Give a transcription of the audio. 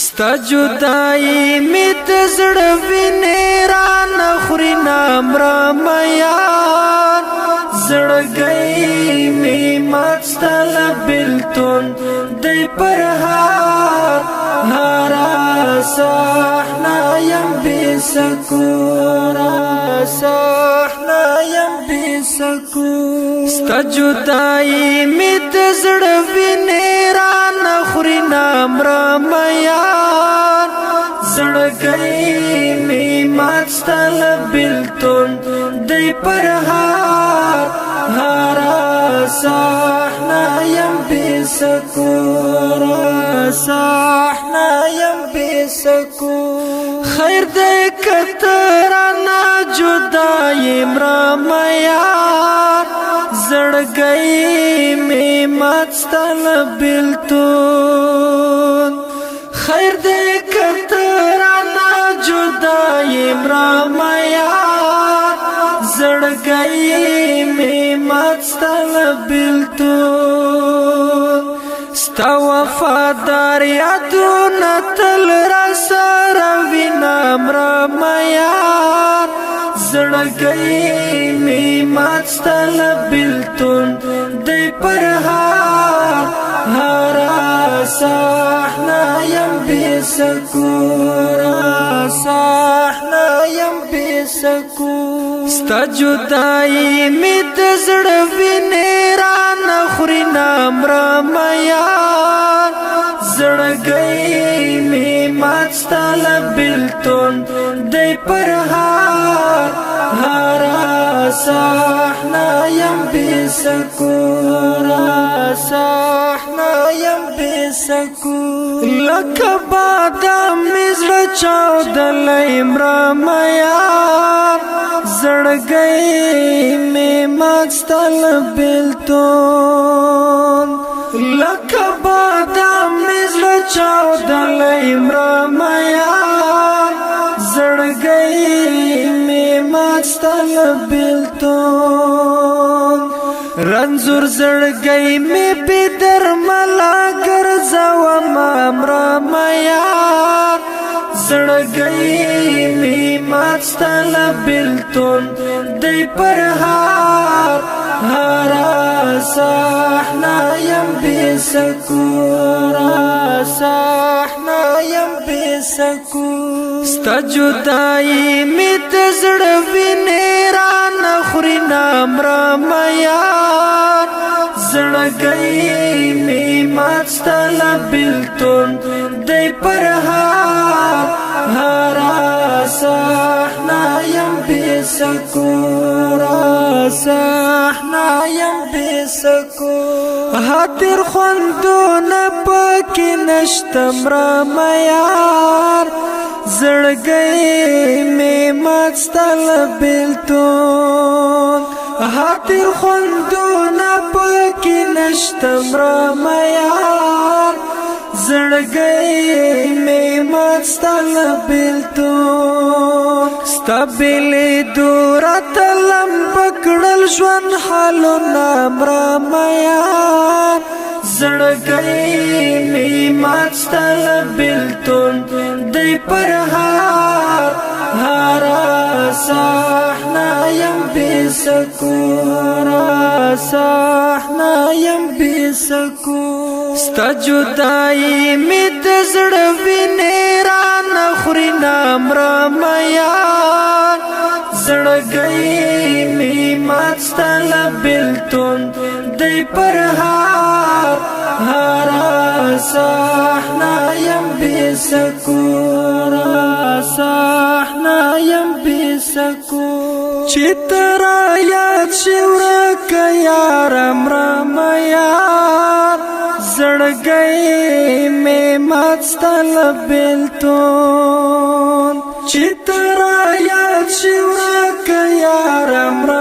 ستا جدائی می تزړه ویني را نخوري نامرام یار زړګی می مات ستل بلتون دی پر هارا صحنا یم بی سکورا صحنا یم بی سکور ستا جدائی می تزړه ویني را نخوري نامرام یار زړګی می مات ستل بلتون دی پر هارا صحنا یم بی سکورا صحنا یم بی سکور خیر دی کترانا جدائی مرام یار زړګی می مات ستل بلتون خیر دی کترانا جدائی مرام یار زړګی می مات ستل بلتون ستا وفادار یادونه تل را سره وینم رام یار زړګی می مات ستل بلتون دی پر هارا صحنا یم بی سکورا صحنا یم بی سکور ستا جدائی می تزړه ویني را نخوري نامرام یار زړګی می مات ستل بلتون دی پر هارا صحنا یم بی سکورا صحنا یم بی سکور لکه بادام می زړه چاودلی مرام یار زړګی می مات ستل بلتون لکه بادام می زړه چاودلی مرام یار زړګی می مات ستل بلتون رنزور زړګی می بی درملا ګرځوم مرام یار زړګی می مات ستل بلتون دی پر هارا صحنا یم بی سکورا صحنا یم بی سکور ستا جدائی می تزړه ویني را نخوري نامرام یار زړګی می مات ستل بلتون دی پر هارا صحنا یم بی سکورا صحنا یم بی سکور حاضر خوندونه پکې نشته مرام یار زړګی می مات ستل بلتون حاضر خوندونه پکې نشته مرام یار زړګی می مات ستل بلتون ستا بیلی دورت لم پکړل ژوند حالونه مرام یار زړګی می مات ستل بلتون دی پر هارا صحنا یم بی سکورا صحنا یم بی سکور ستا جدائی می تزړه ویني را نخوري نامرام یار زړګی می مات ستل بلتون دی پر هارا صحنا یم بی سکورا صحنا یم بی سکور چترا یاد شورک یار مرام یار زړګی می مات ستل بلتون چترا یاد شورک یار